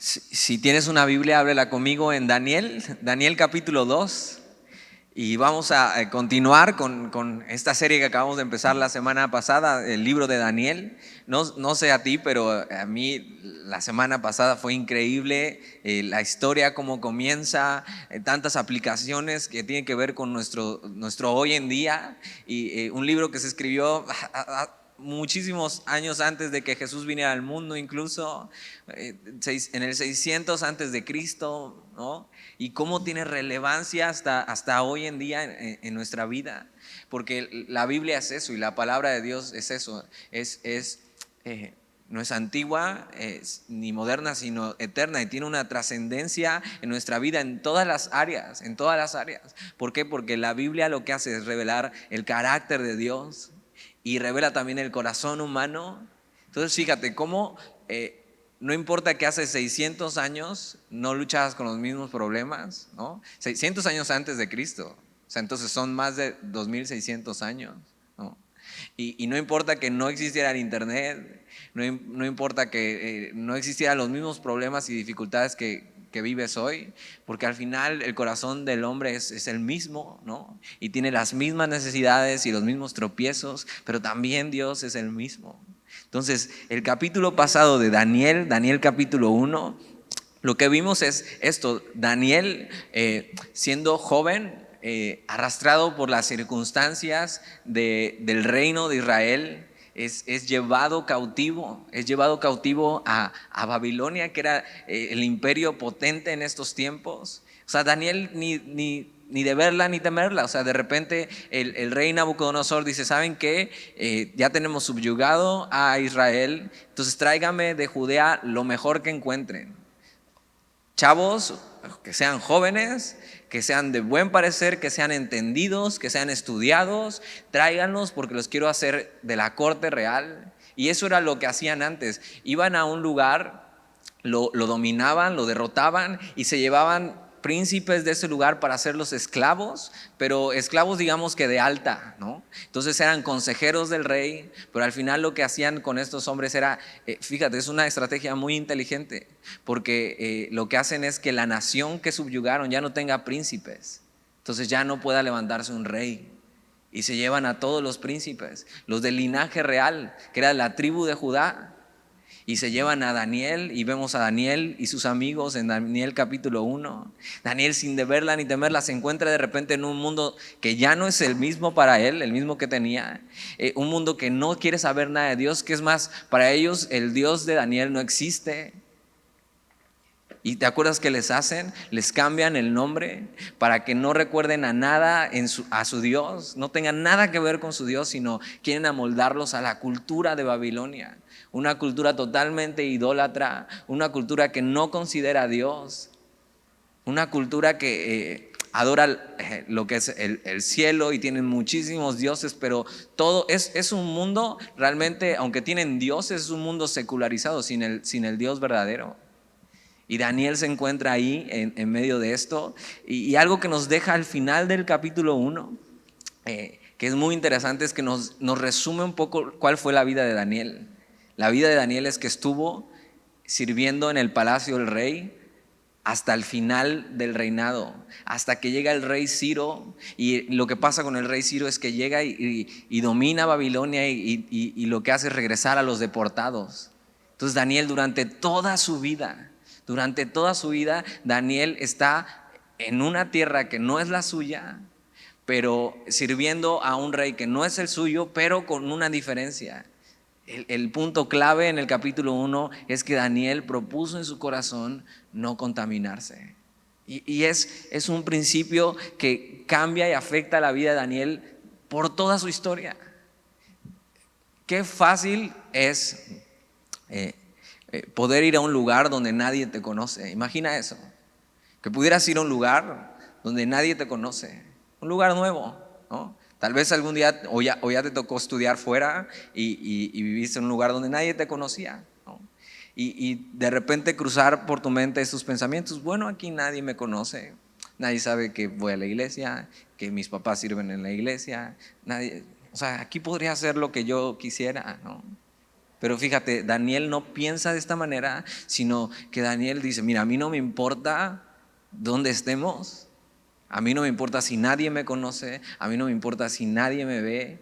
Si tienes una Biblia, ábrela conmigo en Daniel capítulo 2. Y vamos a continuar con esta serie que acabamos de empezar la semana pasada, el libro de Daniel. No sé a ti, pero a mí la semana pasada fue increíble la historia, cómo comienza, tantas aplicaciones que tienen que ver con nuestro hoy en día. Y un libro que se escribió muchísimos años antes de que Jesús viniera al mundo, incluso en el 600 antes de Cristo, ¿no? Y cómo tiene relevancia hasta hoy en día en nuestra vida, porque la Biblia es eso y la palabra de Dios es eso, no es antigua ni moderna, sino eterna, y tiene una trascendencia en nuestra vida en todas las áreas, en todas las áreas. ¿Por qué? Porque la Biblia lo que hace es revelar el carácter de Dios y revela también el corazón humano. Entonces fíjate cómo no importa que hace 600 años no luchabas con los mismos problemas, ¿no? 600 años antes de Cristo, o sea, entonces son más de 2600 años, ¿no? Y no importa que no existiera el internet, no importa que no existieran los mismos problemas y dificultades que vives hoy, porque al final el corazón del hombre es el mismo, ¿no? Y tiene las mismas necesidades y los mismos tropiezos, pero también Dios es el mismo. Entonces, el capítulo pasado de Daniel capítulo 1, lo que vimos es esto: Daniel siendo joven, arrastrado por las circunstancias del reino de Israel, es llevado cautivo, a Babilonia, que era el imperio potente en estos tiempos. O sea, Daniel ni de verla ni temerla. O sea, de repente el rey Nabucodonosor dice: ¿saben qué? Ya tenemos subyugado a Israel, entonces tráigame de Judea lo mejor que encuentren. Chavos, que sean jóvenes, que sean de buen parecer, que sean entendidos, que sean estudiados, tráiganlos porque los quiero hacer de la corte real. Y eso era lo que hacían antes. Iban a un lugar, lo dominaban, lo derrotaban y se llevaban príncipes de ese lugar para hacerlos esclavos, pero esclavos digamos que de alta, ¿no? Entonces eran consejeros del rey, pero al final lo que hacían con estos hombres era, fíjate, es una estrategia muy inteligente, porque lo que hacen es que la nación que subyugaron ya no tenga príncipes, entonces ya no pueda levantarse un rey. Y se llevan a todos los príncipes, los del linaje real, que era la tribu de Judá. Y se llevan a Daniel, y vemos a Daniel y sus amigos en Daniel capítulo 1. Daniel, sin de verla ni temerla, se encuentra de repente en un mundo que ya no es el mismo para él, el mismo que tenía. Un mundo que no quiere saber nada de Dios, que es más, para ellos el Dios de Daniel no existe. ¿Y te acuerdas que les hacen? Les cambian el nombre para que no recuerden a nada a su Dios, no tengan nada que ver con su Dios, sino quieren amoldarlos a la cultura de Babilonia. Una cultura totalmente idólatra, una cultura que no considera a Dios, una cultura que adora lo que es el cielo, y tienen muchísimos dioses, pero todo es un mundo realmente, aunque tienen dioses, es un mundo secularizado, sin el Dios verdadero. Y Daniel se encuentra ahí en medio de esto. Y algo que nos deja al final del capítulo 1, que es muy interesante, es que nos resume un poco cuál fue la vida de Daniel. La vida de Daniel es que estuvo sirviendo en el palacio del rey hasta el final del reinado, hasta que llega el rey Ciro. Y lo que pasa con el rey Ciro es que llega y domina Babilonia, y lo que hace es regresar a los deportados. Entonces Daniel durante toda su vida, Daniel está en una tierra que no es la suya, pero sirviendo a un rey que no es el suyo, pero con una diferencia. El punto clave en el capítulo 1 es que Daniel propuso en su corazón no contaminarse. Y es un principio que cambia y afecta la vida de Daniel por toda su historia. Qué fácil es poder ir a un lugar donde nadie te conoce. Imagina eso, que pudieras ir a un lugar donde nadie te conoce, un lugar nuevo, ¿no? Tal vez algún día o ya te tocó estudiar fuera y viviste en un lugar donde nadie te conocía, ¿no? Y de repente cruzar por tu mente esos pensamientos: bueno, aquí nadie me conoce, nadie sabe que voy a la iglesia, que mis papás sirven en la iglesia, nadie, o sea, aquí podría hacer lo que yo quisiera, ¿no? Pero fíjate, Daniel no piensa de esta manera, sino que Daniel dice, mira, a mí no me importa dónde estemos, a mí no me importa si nadie me conoce, a mí no me importa si nadie me ve,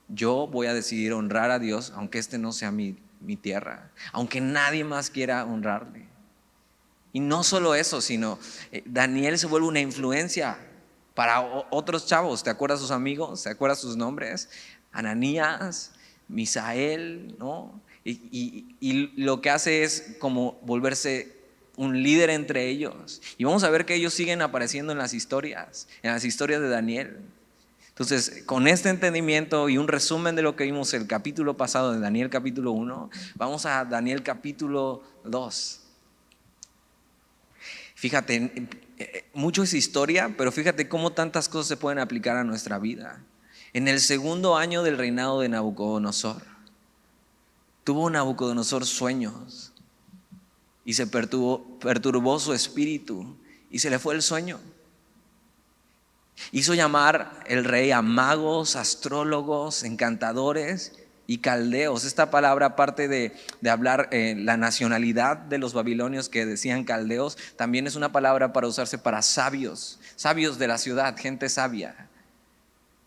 yo voy a decidir honrar a Dios, aunque este no sea mi tierra, aunque nadie más quiera honrarle. Y no solo eso, sino Daniel se vuelve una influencia para otros chavos. ¿Te acuerdas sus amigos? ¿Te acuerdas sus nombres? Ananías, Misael, ¿no? Y lo que hace es como volverse un líder entre ellos. Y vamos a ver que ellos siguen apareciendo en las historias de Daniel. Entonces, con este entendimiento y un resumen de lo que vimos el capítulo pasado de Daniel capítulo 1, vamos a Daniel capítulo 2. Fíjate, mucho es historia, pero fíjate cómo tantas cosas se pueden aplicar a nuestra vida. En el segundo año del reinado de Nabucodonosor, tuvo Nabucodonosor sueños y se perturbó su espíritu y se le fue el sueño. Hizo llamar el rey a magos, astrólogos, encantadores y caldeos. Esta palabra, aparte de hablar la nacionalidad de los babilonios que decían caldeos, también es una palabra para usarse para sabios de la ciudad, gente sabia,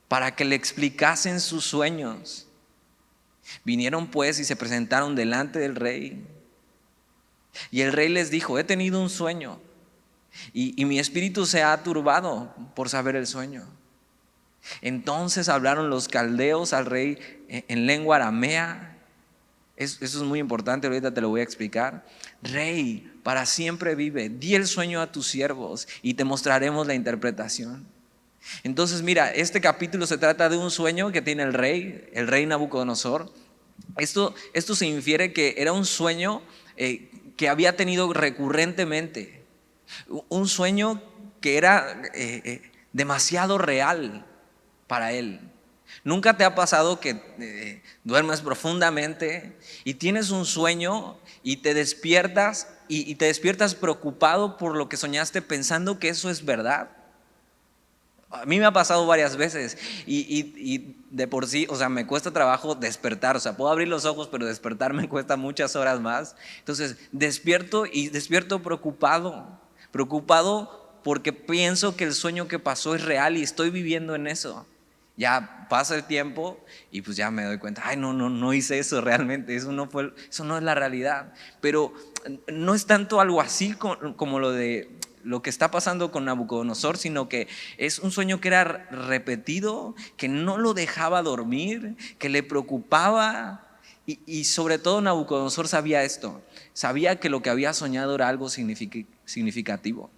para que le explicasen sus sueños. Vinieron pues y se presentaron delante del rey. Y el rey les dijo, he tenido un sueño y mi espíritu se ha turbado por saber el sueño. Entonces hablaron los caldeos al rey en lengua aramea. Eso es muy importante, ahorita te lo voy a explicar. Rey, para siempre vive, di el sueño a tus siervos y te mostraremos la interpretación. Entonces mira, este capítulo se trata de un sueño que tiene el rey Nabucodonosor. Esto se infiere que era un sueño que había tenido recurrentemente, un sueño que era demasiado real para él. ¿Nunca te ha pasado que duermes profundamente y tienes un sueño y te despiertas y te despiertas preocupado por lo que soñaste pensando que eso es verdad? A mí me ha pasado varias veces y de por sí, o sea, me cuesta trabajo despertar, o sea, puedo abrir los ojos, pero despertar me cuesta muchas horas más. Entonces, despierto preocupado porque pienso que el sueño que pasó es real y estoy viviendo en eso. Ya pasa el tiempo y pues ya me doy cuenta, ay, no hice eso realmente, eso no es la realidad. Pero no es tanto algo así como lo que está pasando con Nabucodonosor, sino que es un sueño que era repetido, que no lo dejaba dormir, que le preocupaba. Y sobre todo Nabucodonosor sabía esto, sabía que lo que había soñado era algo significativo.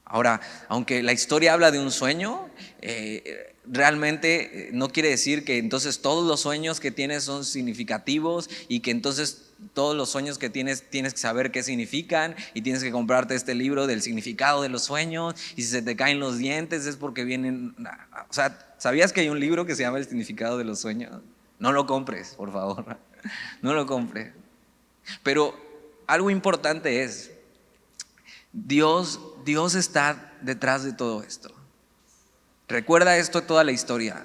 Ahora, aunque la historia habla de un sueño, realmente no quiere decir que entonces todos los sueños que tienes son significativos y que entonces todos los sueños que tienes que saber qué significan y tienes que comprarte este libro del significado de los sueños, y si se te caen los dientes es porque vienen. O sea, ¿sabías que hay un libro que se llama El significado de los sueños? No lo compres, por favor. No lo compres. Pero algo importante es, Dios está detrás de todo esto. Recuerda esto toda la historia.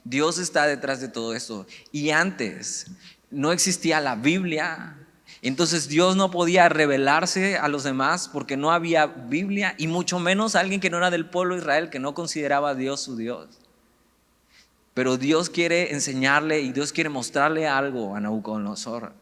Dios está detrás de todo esto. Y antes no existía la Biblia. Entonces Dios no podía revelarse a los demás porque no había Biblia, y mucho menos a alguien que no era del pueblo de Israel, que no consideraba a Dios su Dios. Pero Dios quiere enseñarle y Dios quiere mostrarle algo a Nabucodonosor.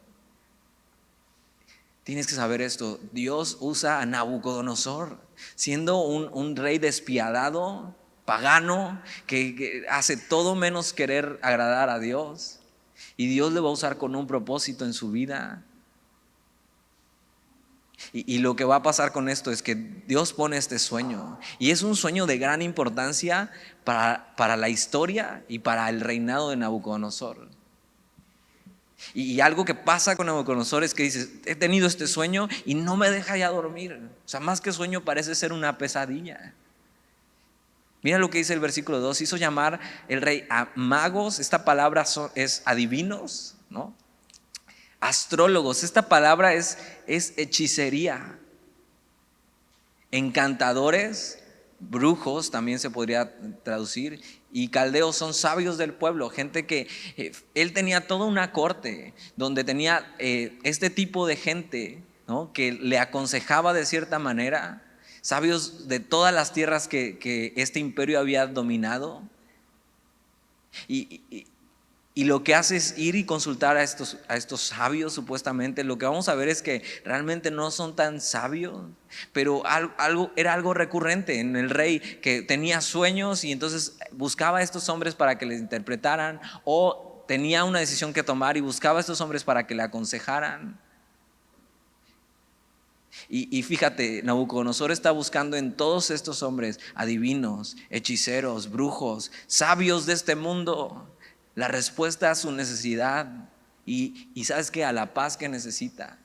Tienes que saber esto, Dios usa a Nabucodonosor, siendo un rey despiadado, pagano, que hace todo menos querer agradar a Dios. Y Dios le va a usar con un propósito en su vida. Y lo que va a pasar con esto es que Dios pone este sueño, y es un sueño de gran importancia para la historia y para el reinado de Nabucodonosor. Y algo que pasa con Nabucodonosor es que dices, he tenido este sueño y no me deja ya dormir. O sea, más que sueño parece ser una pesadilla. Mira lo que dice el versículo 2, hizo llamar el rey a magos, esta palabra es adivinos, ¿no? Astrólogos, esta palabra es hechicería. Encantadores, brujos también se podría traducir, y caldeos son sabios del pueblo, gente que él tenía toda una corte donde tenía este tipo de gente, ¿no?, que le aconsejaba de cierta manera, sabios de todas las tierras que este imperio había dominado. Y lo que hace es ir y consultar a estos sabios. Supuestamente lo que vamos a ver es que realmente no son tan sabios, pero era algo recurrente en el rey, que tenía sueños y entonces buscaba a estos hombres para que les interpretaran, o tenía una decisión que tomar y buscaba a estos hombres para que le aconsejaran. Y fíjate, Nabucodonosor está buscando en todos estos hombres, adivinos, hechiceros, brujos, sabios de este mundo, la respuesta a su necesidad y sabes que a la paz que necesita.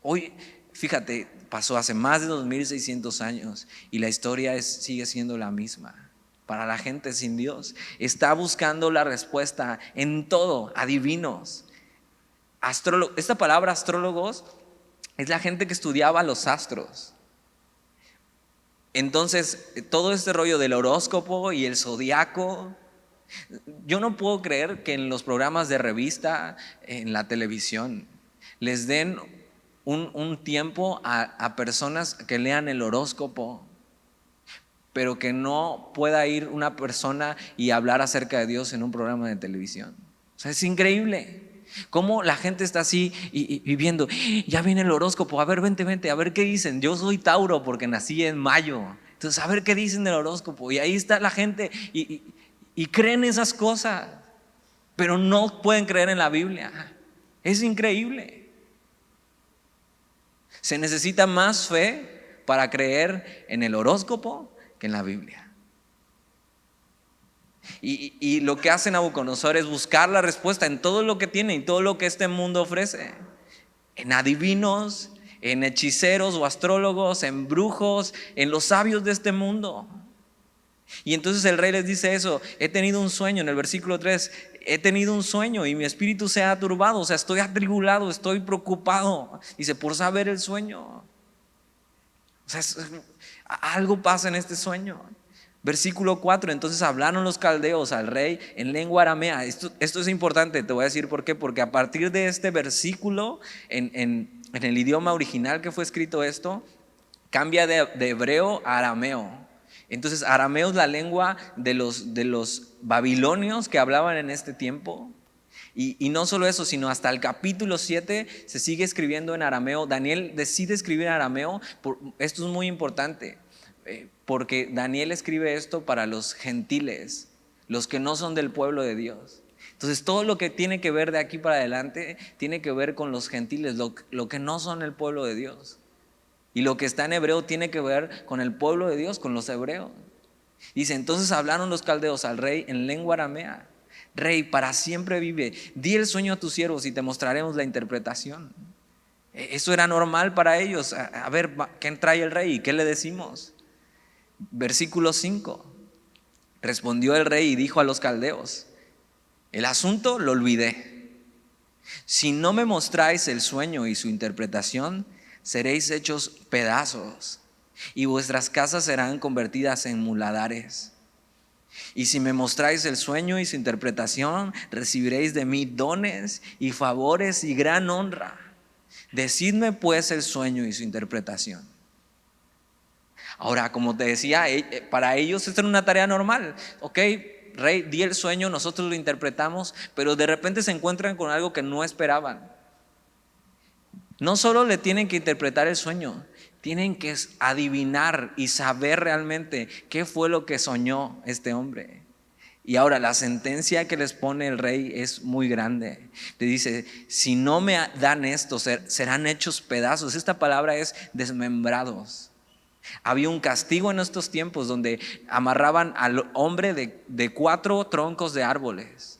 Hoy, fíjate, pasó hace más de 2600 años y la historia sigue siendo la misma. Para la gente sin Dios, está buscando la respuesta en todo, adivinos, astrólogos. Esta palabra astrólogos es la gente que estudiaba los astros. Entonces, todo este rollo del horóscopo y el zodiaco, yo no puedo creer que en los programas de revista, en la televisión, les den un tiempo a personas que lean el horóscopo, pero que no pueda ir una persona y hablar acerca de Dios en un programa de televisión. O sea, es increíble cómo la gente está así y viendo, ya viene el horóscopo, a ver, vente, a ver qué dicen. Yo soy Tauro porque nací en mayo, entonces a ver qué dicen del horóscopo. Y ahí está la gente y creen esas cosas, pero no pueden creer en la Biblia. Es increíble. Se necesita más fe para creer en el horóscopo que en la Biblia. Y lo que hace Nabucodonosor es buscar la respuesta en todo lo que tiene y todo lo que este mundo ofrece, en adivinos, en hechiceros o astrólogos, en brujos, en los sabios de este mundo. Y entonces el rey les dice eso: he tenido un sueño, en el versículo 3, he tenido un sueño y mi espíritu se ha turbado, o sea, estoy atribulado, estoy preocupado, dice, por saber el sueño. O sea, algo pasa en este sueño. Versículo 4, entonces hablaron los caldeos al rey en lengua aramea. Esto es importante, te voy a decir por qué. Porque a partir de este versículo, en el idioma original que fue escrito esto, cambia de hebreo a arameo. Entonces arameo es la lengua de los babilonios que hablaban en este tiempo. Y no solo eso, sino hasta el capítulo 7 se sigue escribiendo en arameo. Daniel decide escribir en arameo. Esto es muy importante, porque Daniel escribe esto para los gentiles, los que no son del pueblo de Dios. Entonces todo lo que tiene que ver de aquí para adelante tiene que ver con los gentiles, lo que no son el pueblo de Dios. Y lo que está en hebreo tiene que ver con el pueblo de Dios, con los hebreos. Dice, entonces hablaron los caldeos al rey en lengua aramea. Rey, para siempre vive, di el sueño a tus siervos y te mostraremos la interpretación. Eso era normal para ellos. A ver, ¿qué trae el rey y qué le decimos? Versículo 5, respondió el rey y dijo a los caldeos, el asunto lo olvidé. Si no me mostráis el sueño y su interpretación, seréis hechos pedazos y vuestras casas serán convertidas en muladares. Y si me mostráis el sueño y su interpretación, recibiréis de mí dones y favores y gran honra. Decidme pues el sueño y su interpretación. Ahora, como te decía, para ellos esto era una tarea normal. Ok, rey, di el sueño, nosotros lo interpretamos, pero de repente se encuentran con algo que no esperaban. No solo le tienen que interpretar el sueño, tienen que adivinar y saber realmente qué fue lo que soñó este hombre. Y ahora la sentencia que les pone el rey es muy grande. Le dice, si no me dan esto, serán hechos pedazos. Esta palabra es desmembrados. Había un castigo en estos tiempos donde amarraban al hombre de 4 troncos de árboles.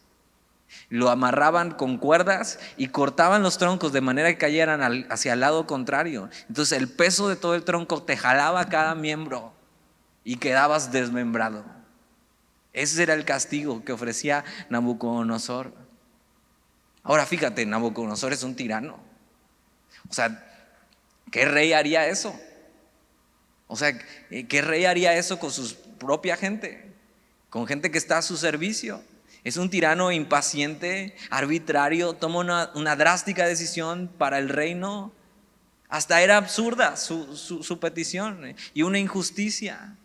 Lo amarraban con cuerdas y cortaban los troncos de manera que cayeran hacia el lado contrario. Entonces el peso de todo el tronco te jalaba cada miembro y quedabas desmembrado. Ese era el castigo que ofrecía Nabucodonosor. Ahora fíjate, Nabucodonosor es un tirano. O sea, ¿qué rey haría eso? O sea, ¿qué rey haría eso con su propia gente? con gente que está a su servicio. Es un tirano impaciente, arbitrario, toma una drástica decisión para el reino. Hasta era absurda su petición y una injusticia.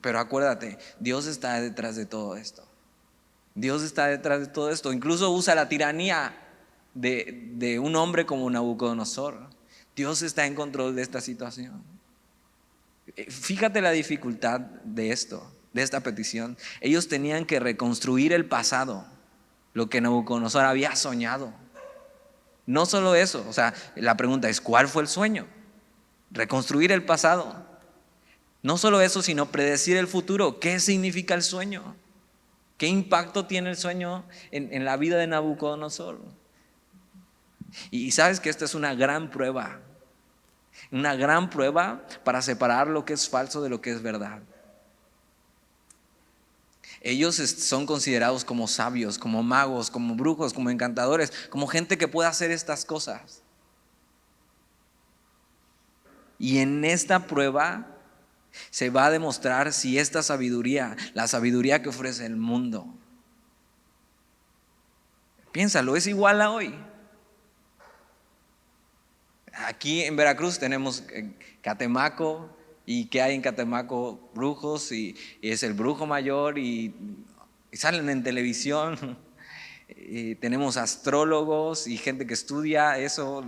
Pero acuérdate, Dios está detrás de todo esto. Dios está detrás de todo esto. Incluso usa la tiranía de un hombre como Nabucodonosor. Dios está en control de esta situación. Fíjate la dificultad de esto, de esta petición. Ellos tenían que reconstruir el pasado, lo que Nabucodonosor había soñado. No solo eso, o sea, la pregunta es, ¿cuál fue el sueño? Reconstruir el pasado. No solo eso, sino predecir el futuro. ¿Qué significa el sueño? ¿Qué impacto tiene el sueño en la vida de Nabucodonosor? Y sabes que esta es una gran prueba para separar lo que es falso de lo que es verdad. Ellos son considerados como sabios, como magos, como brujos, como encantadores, como gente que puede hacer estas cosas. Y en esta prueba se va a demostrar si esta sabiduría, la sabiduría que ofrece el mundo, piénsalo, es igual a hoy. Aquí en Veracruz tenemos Catemaco, y que hay en Catemaco brujos y es el brujo mayor y salen en televisión. Tenemos astrólogos y gente que estudia eso,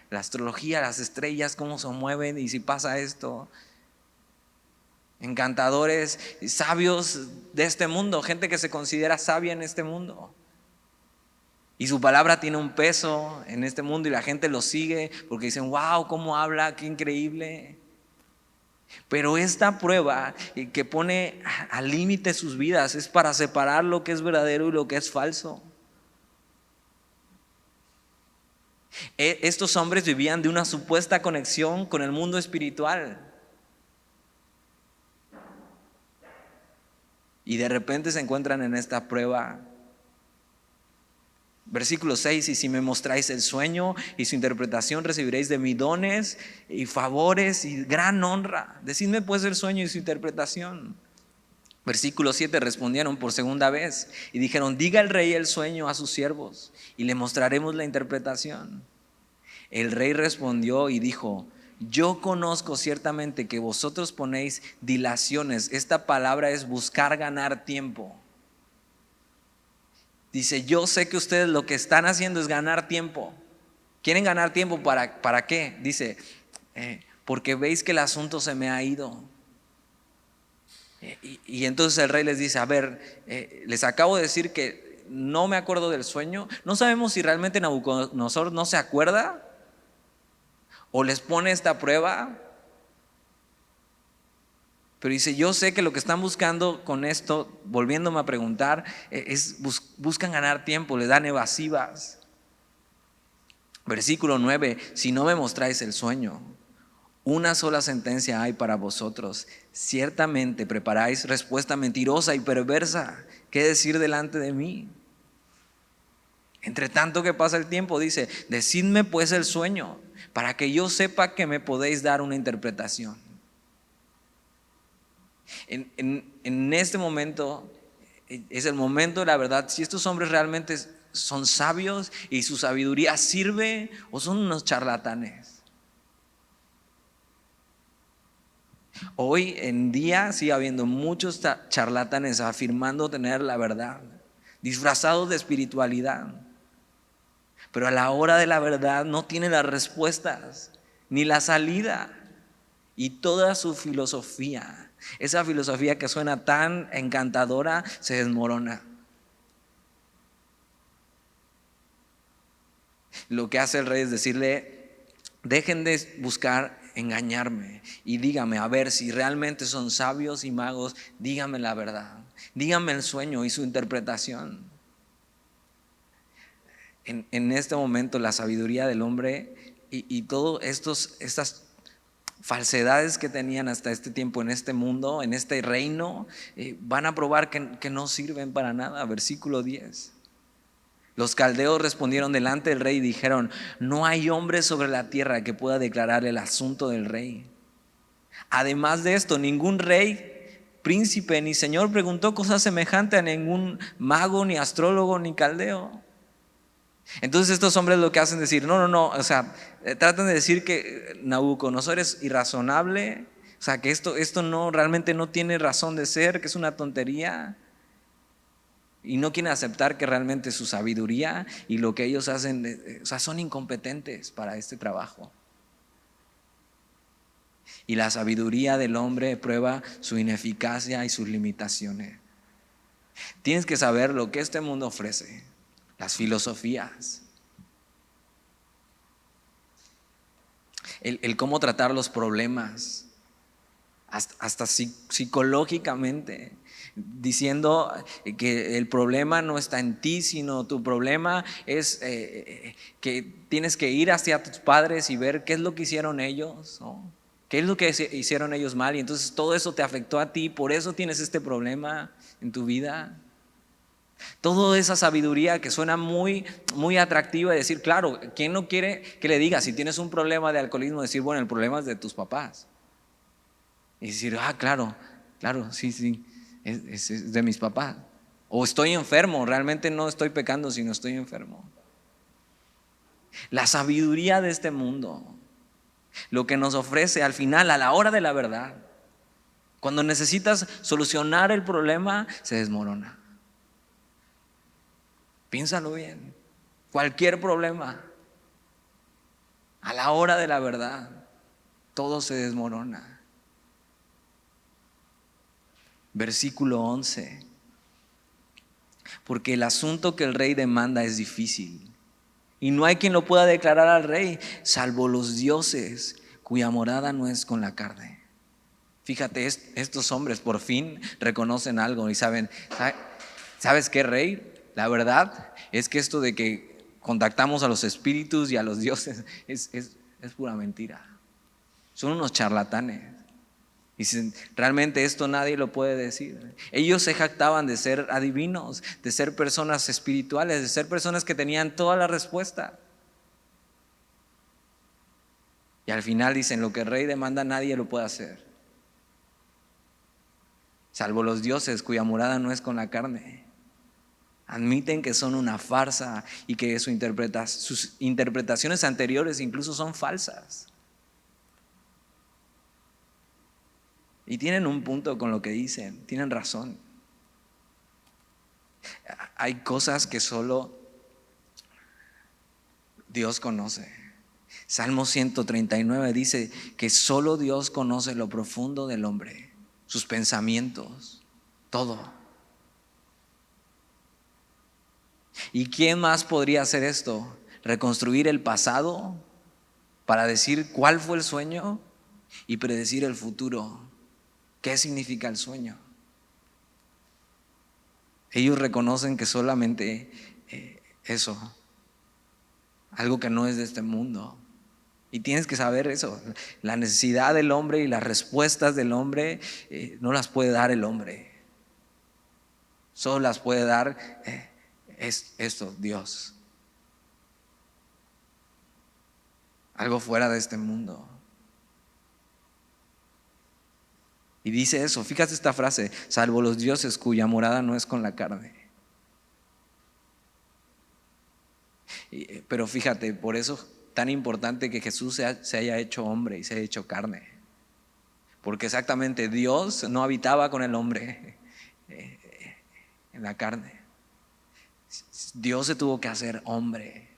la astrología, las estrellas, cómo se mueven y si pasa esto. Encantadores, sabios de este mundo, gente que se considera sabia en este mundo. Y su palabra tiene un peso en este mundo y la gente lo sigue porque dicen, wow, cómo habla, qué increíble. Pero esta prueba que pone al límite sus vidas es para separar lo que es verdadero y lo que es falso. Estos hombres vivían de una supuesta conexión con el mundo espiritual. Y de repente se encuentran en esta prueba. Versículo 6, y si me mostráis el sueño y su interpretación, recibiréis de mí dones y favores y gran honra. Decidme pues el sueño y su interpretación. Versículo 7, respondieron por segunda vez y dijeron, diga el rey el sueño a sus siervos y le mostraremos la interpretación. El rey respondió y dijo, yo conozco ciertamente que vosotros ponéis dilaciones. Esta palabra es buscar ganar tiempo. Dice, yo sé que ustedes lo que están haciendo es ganar tiempo. ¿Quieren ganar tiempo para qué? Dice, porque veis que el asunto se me ha ido. Y entonces el rey les dice, a ver, les acabo de decir que no me acuerdo del sueño. No sabemos si realmente Nabucodonosor no se acuerda o les pone esta prueba. Pero dice, yo sé que lo que están buscando con esto, volviéndome a preguntar, buscan ganar tiempo, le dan evasivas. Versículo 9, si no me mostráis el sueño, una sola sentencia hay para vosotros. Ciertamente preparáis respuesta mentirosa y perversa. ¿Qué decir delante de mí? Entre tanto que pasa el tiempo, dice, decidme pues el sueño, para que yo sepa que me podéis dar una interpretación. En este momento es el momento de la verdad. Si estos hombres realmente son sabios y su sabiduría sirve o son unos charlatanes. Hoy en día sigue habiendo muchos charlatanes afirmando tener la verdad, disfrazados de espiritualidad, pero a la hora de la verdad no tienen las respuestas ni la salida, y toda su filosofía, esa filosofía que suena tan encantadora, se desmorona. Lo que hace el rey es decirle, dejen de buscar engañarme y díganme, a ver si realmente son sabios y magos, díganme la verdad, díganme el sueño y su interpretación. En este momento la sabiduría del hombre y todas estas falsedades que tenían hasta este tiempo en este mundo, en este reino, van a probar que no sirven para nada. Versículo 10. Los caldeos respondieron delante del rey y dijeron, no hay hombre sobre la tierra que pueda declarar el asunto del rey. Además de esto, ningún rey príncipe ni señor preguntó cosa semejante a ningún mago, ni astrólogo, ni caldeo. Entonces estos hombres lo que hacen es decir, no, o sea, tratan de decir que Nabucodonosor es irrazonable, o sea, que esto no, realmente no tiene razón de ser, que es una tontería. Y no quieren aceptar que realmente su sabiduría y lo que ellos hacen, o sea, son incompetentes para este trabajo. Y la sabiduría del hombre prueba su ineficacia y sus limitaciones. Tienes que saber lo que este mundo ofrece, las filosofías, el cómo tratar los problemas, hasta psicológicamente, diciendo que el problema no está en ti, sino tu problema es que tienes que ir hacia tus padres y ver qué es lo que hicieron ellos, ¿no? ¿Qué es lo que hicieron ellos mal? Y entonces todo eso te afectó a ti, por eso tienes este problema en tu vida. Toda esa sabiduría que suena muy, muy atractiva y decir, claro, ¿quién no quiere que le digas si tienes un problema de alcoholismo? Decir, bueno, el problema es de tus papás. Y decir, claro, sí, es de mis papás. O estoy enfermo, realmente no estoy pecando, sino estoy enfermo. La sabiduría de este mundo, lo que nos ofrece al final, a la hora de la verdad, cuando necesitas solucionar el problema, se desmorona. Piénsalo bien. Cualquier problema, a la hora de la verdad, todo se desmorona. Versículo 11. Porque el asunto que el rey demanda es difícil, y no hay quien lo pueda declarar al rey, salvo los dioses, cuya morada no es con la carne. Fíjate, estos hombres por fin reconocen algo y saben, ¿sabes qué, rey? La verdad es que esto de que contactamos a los espíritus y a los dioses es pura mentira. Son unos charlatanes. Dicen, realmente esto nadie lo puede decir. Ellos se jactaban de ser adivinos, de ser personas espirituales, de ser personas que tenían toda la respuesta. Y al final dicen, lo que el rey demanda nadie lo puede hacer, salvo los dioses cuya morada no es con la carne. Admiten que son una farsa y que sus interpretaciones anteriores incluso son falsas. Y tienen un punto con lo que dicen, tienen razón. Hay cosas que solo Dios conoce. Salmo 139 dice que solo Dios conoce lo profundo del hombre, sus pensamientos, todo. ¿Y quién más podría hacer esto? Reconstruir el pasado para decir cuál fue el sueño y predecir el futuro. ¿Qué significa el sueño? Ellos reconocen que solamente eso, algo que no es de este mundo. Y tienes que saber eso, la necesidad del hombre y las respuestas del hombre no las puede dar el hombre. Solo las puede dar esto, Dios. Algo fuera de este mundo. Y dice eso, fíjate esta frase, salvo los dioses cuya morada no es con la carne. Pero fíjate, por eso tan importante que Jesús se haya hecho hombre y se haya hecho carne. Porque exactamente Dios no habitaba con el hombre en la carne. Dios se tuvo que hacer hombre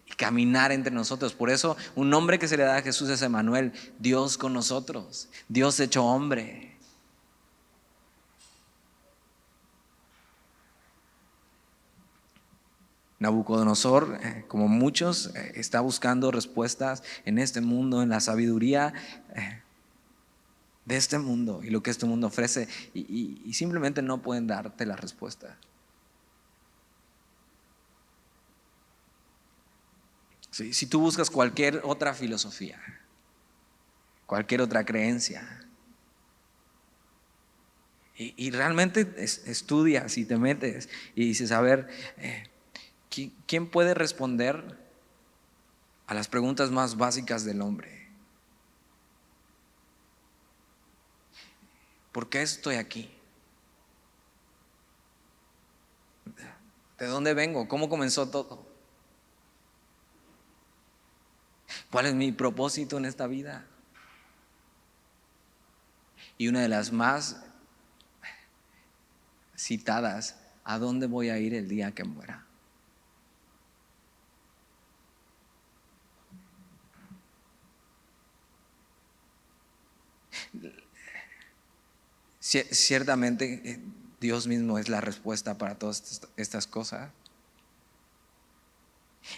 y caminar entre nosotros. Por eso un nombre que se le da a Jesús es Emmanuel, Dios con nosotros, Dios hecho hombre. Nabucodonosor, como muchos, está buscando respuestas en este mundo, en la sabiduría de este mundo y lo que este mundo ofrece, y simplemente no pueden darte la respuesta. Si tú buscas cualquier otra filosofía, cualquier otra creencia, y realmente estudias y te metes y dices, a ver, ¿quién puede responder a las preguntas más básicas del hombre? ¿Por qué estoy aquí? ¿De dónde vengo? ¿Cómo comenzó todo? ¿Cuál es mi propósito en esta vida? Y una de las más citadas, ¿a dónde voy a ir el día que muera? Ciertamente Dios mismo es la respuesta para todas estas cosas.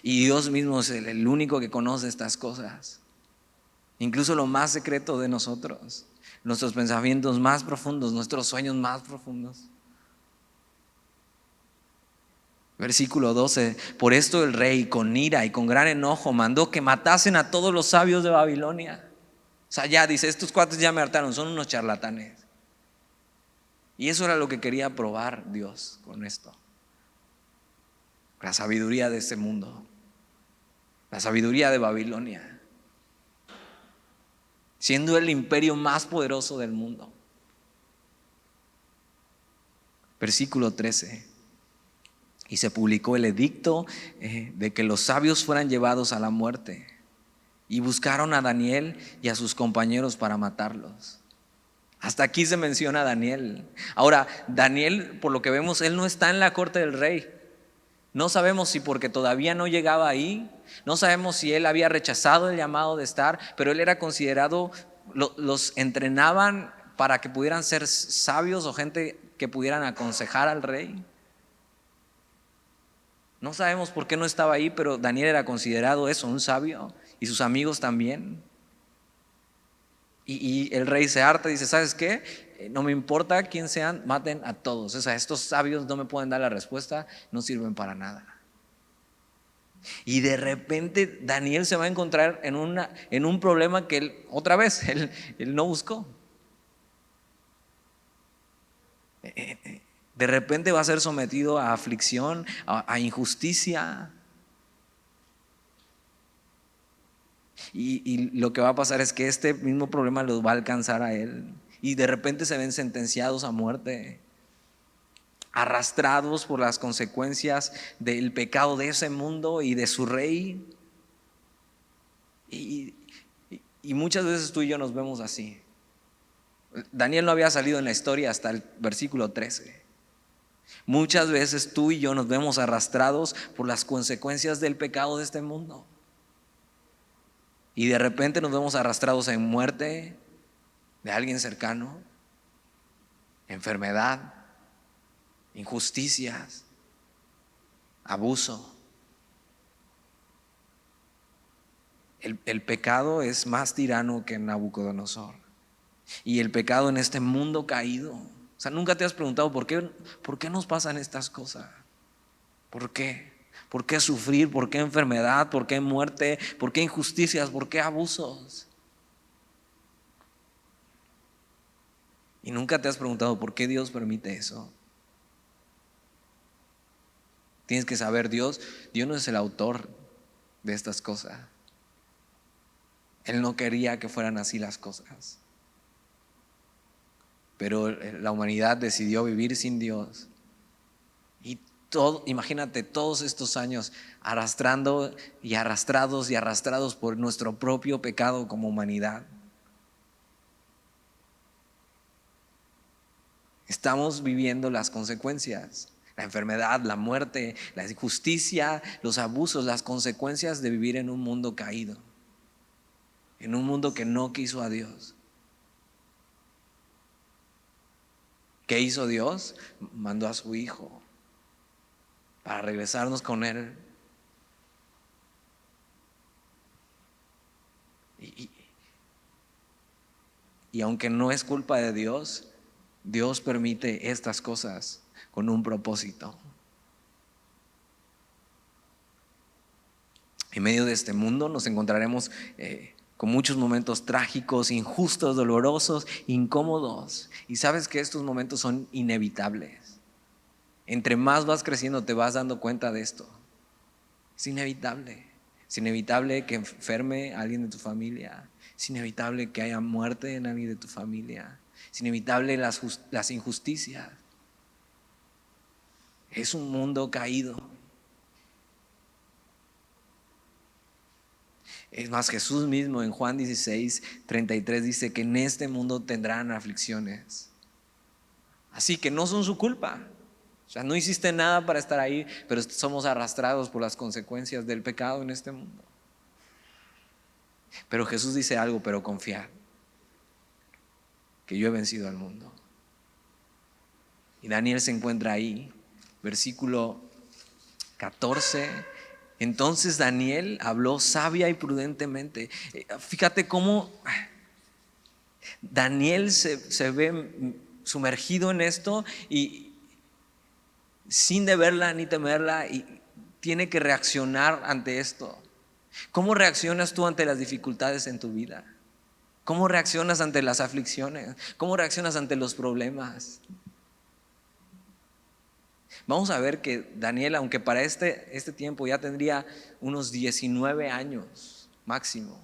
Y Dios mismo es el único que conoce estas cosas. Incluso lo más secreto de nosotros, nuestros pensamientos más profundos, nuestros sueños más profundos. Versículo 12: por esto el rey con ira y con gran enojo mandó que matasen a todos los sabios de Babilonia. O sea, ya dice, estos cuates ya me hartaron, son unos charlatanes. Y eso era lo que quería probar Dios con esto. La sabiduría de este mundo, la sabiduría de Babilonia, siendo el imperio más poderoso del mundo. Versículo 13: y se publicó el edicto de que los sabios fueran llevados a la muerte, y buscaron a Daniel y a sus compañeros para matarlos. Hasta aquí se menciona a Daniel. Ahora, Daniel, por lo que vemos, él no está en la corte del rey. No sabemos si porque todavía no llegaba ahí, no sabemos si él había rechazado el llamado de estar, pero él era considerado, los entrenaban para que pudieran ser sabios o gente que pudieran aconsejar al rey. No sabemos por qué no estaba ahí, pero Daniel era considerado eso, un sabio, y sus amigos también. Y el rey se harta y dice, ¿sabes qué? No me importa quién sean, maten a todos. O sea, estos sabios no me pueden dar la respuesta, no sirven para nada. Y de repente Daniel se va a encontrar en un problema que él, otra vez, él no buscó. De repente va a ser sometido a aflicción, a injusticia. Y lo que va a pasar es que este mismo problema los va a alcanzar a él. Y de repente se ven sentenciados a muerte, arrastrados por las consecuencias del pecado de ese mundo y de su rey. Y, y muchas veces tú y yo nos vemos así. Daniel no había salido en la historia hasta el versículo 13. Muchas veces tú y yo nos vemos arrastrados por las consecuencias del pecado de este mundo. Y de repente nos vemos arrastrados en muerte de alguien cercano, enfermedad, injusticias, abuso. El pecado es más tirano que Nabucodonosor. Y el pecado en este mundo caído. O sea, nunca te has preguntado por qué nos pasan estas cosas. ¿Por qué? ¿Por qué sufrir? ¿Por qué enfermedad? ¿Por qué muerte? ¿Por qué injusticias? ¿Por qué abusos? Y nunca te has preguntado por qué Dios permite eso. Tienes que saber, Dios no es el autor de estas cosas. Él no quería que fueran así las cosas. Pero la humanidad decidió vivir sin Dios. Y imagínate todos estos años arrastrando y arrastrados y arrastrados por nuestro propio pecado como humanidad. Estamos viviendo las consecuencias, la enfermedad, la muerte, la injusticia, los abusos, las consecuencias de vivir en un mundo caído, en un mundo que no quiso a Dios. ¿Qué hizo Dios? Mandó a su Hijo para regresarnos con Él. Y aunque no es culpa de Dios, Dios permite estas cosas con un propósito. En medio de este mundo nos encontraremos con muchos momentos trágicos, injustos, dolorosos, incómodos. Y sabes que estos momentos son inevitables. Entre más vas creciendo te vas dando cuenta de esto. Es inevitable. Es inevitable que enferme a alguien de tu familia. Es inevitable que haya muerte en alguien de tu familia. Es inevitable las injusticias. Es un mundo caído. Es más, Jesús mismo en Juan 16:33 dice que en este mundo tendrán aflicciones. Así que no son su culpa. O sea, no hiciste nada para estar ahí, pero somos arrastrados por las consecuencias del pecado en este mundo. Pero Jesús dice algo, pero confiad, que yo he vencido al mundo. Y Daniel se encuentra ahí, versículo 14. Entonces Daniel habló sabia y prudentemente. Fíjate cómo Daniel se ve sumergido en esto y sin deberla ni temerla, y tiene que reaccionar ante esto. ¿Cómo reaccionas tú ante las dificultades en tu vida? ¿Cómo reaccionas ante las aflicciones? ¿Cómo reaccionas ante los problemas? Vamos a ver que Daniel, aunque para este tiempo ya tendría unos 19 años máximo,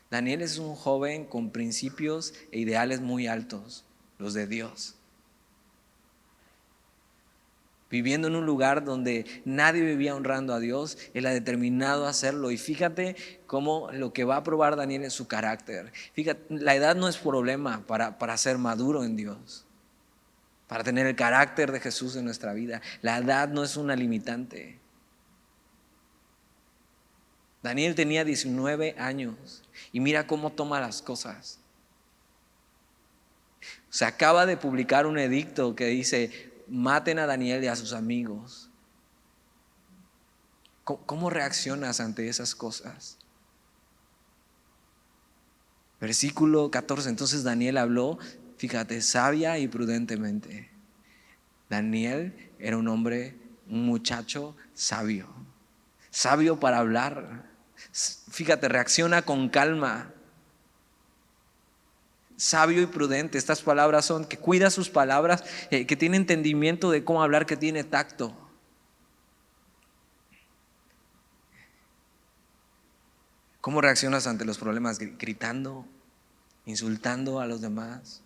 Daniel es un joven con principios e ideales muy altos, los de Dios. Viviendo en un lugar donde nadie vivía honrando a Dios, Él ha determinado hacerlo. Y fíjate cómo lo que va a probar Daniel es su carácter. Fíjate, la edad no es problema para ser maduro en Dios, para tener el carácter de Jesús en nuestra vida. La edad no es una limitante. Daniel tenía 19 años y mira cómo toma las cosas. Se acaba de publicar un edicto que dice: maten a Daniel y a sus amigos. ¿Cómo reaccionas ante esas cosas? Versículo 14. Entonces Daniel habló, fíjate, sabia y prudentemente. Daniel era un hombre, un muchacho sabio, sabio para hablar. Fíjate, reacciona con calma. Sabio y prudente. Estas palabras son que cuida sus palabras, que tiene entendimiento de cómo hablar, que tiene tacto. ¿Cómo reaccionas ante los problemas? Gritando, insultando a los demás,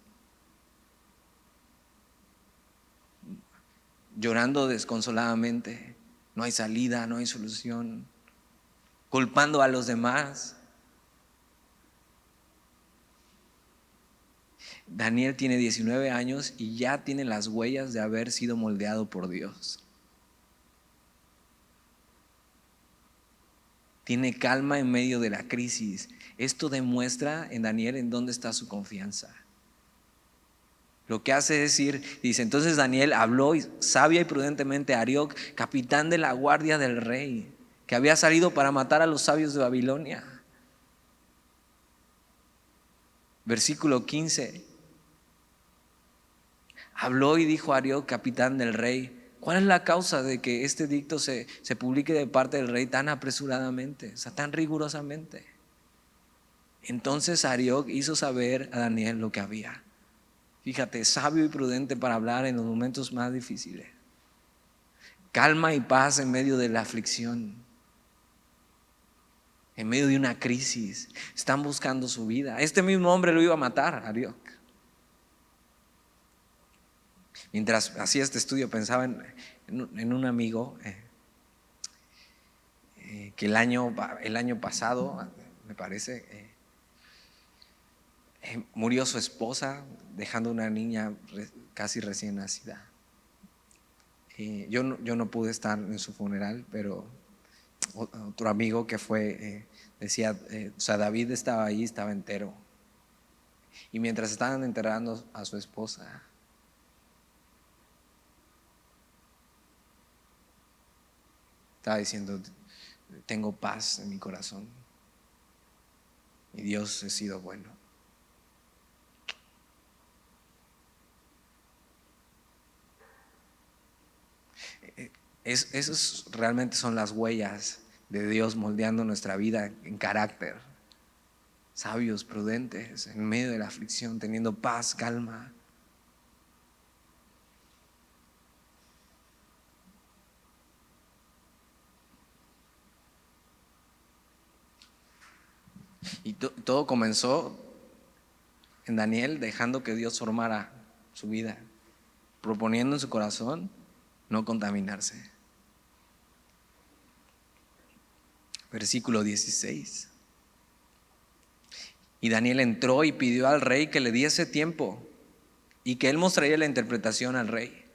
llorando desconsoladamente. No hay salida, no hay solución. Culpando a los demás. Daniel tiene 19 años y ya tiene las huellas de haber sido moldeado por Dios. Tiene calma en medio de la crisis. Esto demuestra en Daniel en dónde está su confianza. Lo que hace es decir, dice, entonces Daniel habló sabia y prudentemente a Arioc, capitán de la guardia del rey, que había salido para matar a los sabios de Babilonia. Versículo 15. Habló y dijo a Arioc, capitán del rey: ¿cuál es la causa de que este edicto se publique de parte del rey tan apresuradamente, o sea, tan rigurosamente? Entonces Arioc hizo saber a Daniel lo que había. Fíjate, sabio y prudente para hablar en los momentos más difíciles. Calma y paz en medio de la aflicción, en medio de una crisis. Están buscando su vida. Este mismo hombre lo iba a matar, Arioc. Mientras hacía este estudio pensaba en un amigo que el año pasado, me parece, murió su esposa dejando una niña casi recién nacida. Yo no pude estar en su funeral, pero otro amigo que fue decía, o sea, David estaba ahí, estaba entero. Y mientras estaban enterrando a su esposa, estaba diciendo: tengo paz en mi corazón y Dios ha sido bueno. Esos realmente son las huellas de Dios moldeando nuestra vida en carácter. Sabios, prudentes, en medio de la aflicción, teniendo paz, calma. Y todo comenzó en Daniel, dejando que Dios formara su vida, proponiendo en su corazón no contaminarse. Versículo 16. Y Daniel entró y pidió al rey que le diese tiempo y que él mostraría la interpretación al rey.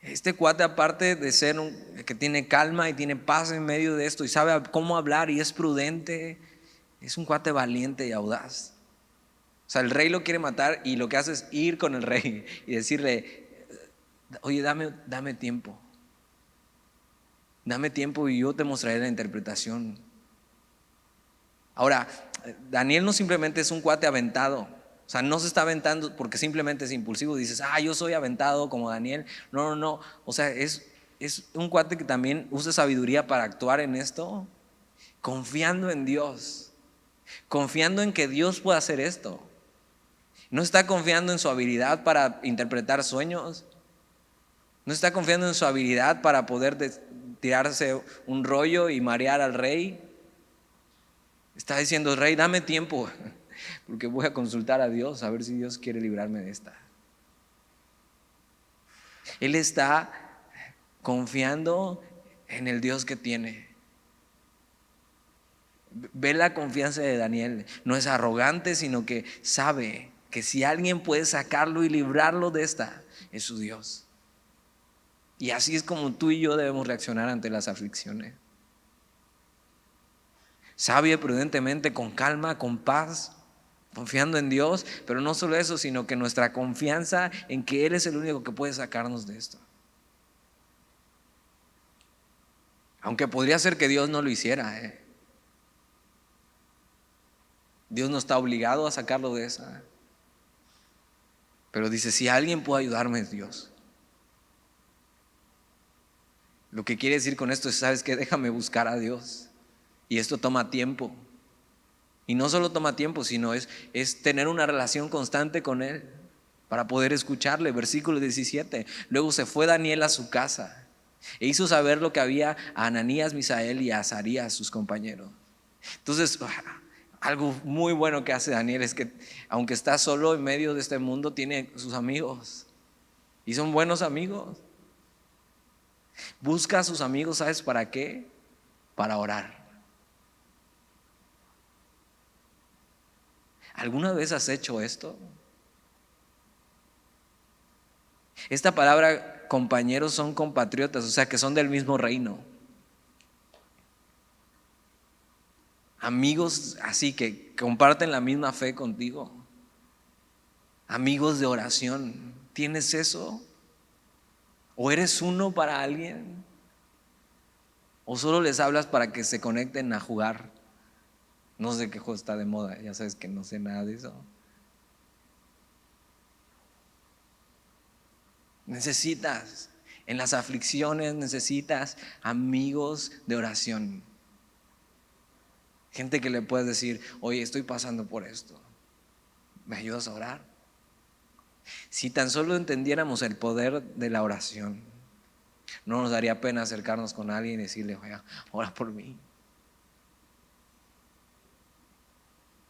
Este cuate, aparte de ser que tiene calma y tiene paz en medio de esto y sabe cómo hablar y es prudente, es un cuate valiente y audaz. O sea, el rey lo quiere matar y lo que hace es ir con el rey y decirle: oye, dame tiempo. Dame tiempo y yo te mostraré la interpretación. Ahora, Daniel no simplemente es un cuate aventado. O sea, no se está aventando porque simplemente es impulsivo. Dices: yo soy aventado como Daniel. No. O sea, es un cuate que también usa sabiduría para actuar en esto, confiando en Dios, confiando en que Dios puede hacer esto. No está confiando en su habilidad para interpretar sueños. No está confiando en su habilidad para poder tirarse un rollo y marear al rey. Está diciendo: rey, dame tiempo, porque voy a consultar a Dios a ver si Dios quiere librarme de esta. Él está confiando en el Dios que tiene. Ve la confianza de Daniel. No es arrogante, sino que sabe que si alguien puede sacarlo y librarlo de esta, es su Dios. Y así es como tú y yo debemos reaccionar ante las aflicciones. Sabio y prudentemente, con calma, con paz, confiando en Dios. Pero no solo eso, sino que nuestra confianza en que Él es el único que puede sacarnos de esto. Aunque podría ser que Dios no lo hiciera, Dios no está obligado a sacarlo de esa. Pero dice: si alguien puede ayudarme, es Dios. Lo que quiere decir con esto es: ¿sabes qué? Déjame buscar a Dios. Y esto toma tiempo. Y no solo toma tiempo, sino es tener una relación constante con Él para poder escucharle. Versículo 17. Luego se fue Daniel a su casa e hizo saber lo que había a Ananías, Misael y a Azarías, sus compañeros. Entonces, algo muy bueno que hace Daniel es que, aunque está solo en medio de este mundo, tiene sus amigos. Y son buenos amigos. Busca a sus amigos, ¿sabes para qué? Para orar. ¿Alguna vez has hecho esto? Esta palabra compañeros son compatriotas, o sea que son del mismo reino. Amigos así que comparten la misma fe contigo. Amigos de oración. ¿Tienes eso? ¿O eres uno para alguien? ¿O solo les hablas para que se conecten a jugar? No sé qué juego está de moda, ya sabes que no sé nada de eso. Necesitas, en las aflicciones necesitas amigos de oración. Gente que le puedes decir: oye, estoy pasando por esto, ¿me ayudas a orar? Si tan solo entendiéramos el poder de la oración, no nos daría pena acercarnos con alguien y decirle: oye, ora por mí.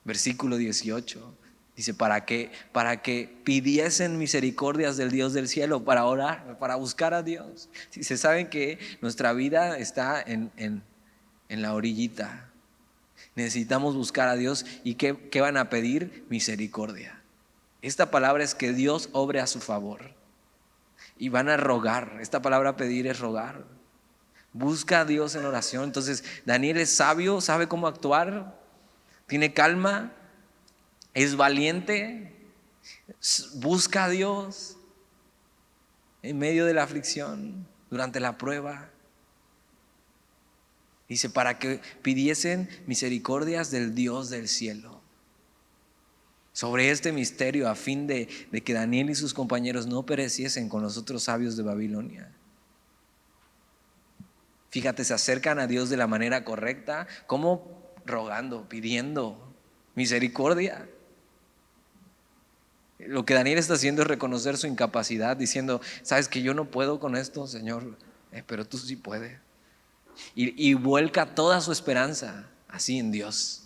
Versículo 18 dice: para que pidiesen misericordias del Dios del cielo, para orar, para buscar a Dios. Si se saben que nuestra vida está en la orillita, necesitamos buscar a Dios. ¿Y qué van a pedir? Misericordia. Esta palabra es que Dios obre a su favor. Y van a rogar. Esta palabra pedir es rogar. Busca a Dios en oración. Entonces Daniel es sabio, sabe cómo actuar, tiene calma, es valiente, busca a Dios en medio de la aflicción, durante la prueba. Dice: para que pidiesen misericordias del Dios del cielo sobre este misterio, a fin de que Daniel y sus compañeros no pereciesen con los otros sabios de Babilonia. Fíjate, se acercan a Dios de la manera correcta. ¿Cómo? Rogando, pidiendo misericordia. Lo que Daniel está haciendo es reconocer su incapacidad, diciendo: sabes que yo no puedo con esto, Señor, pero tú sí puedes. Y vuelca toda su esperanza así en Dios.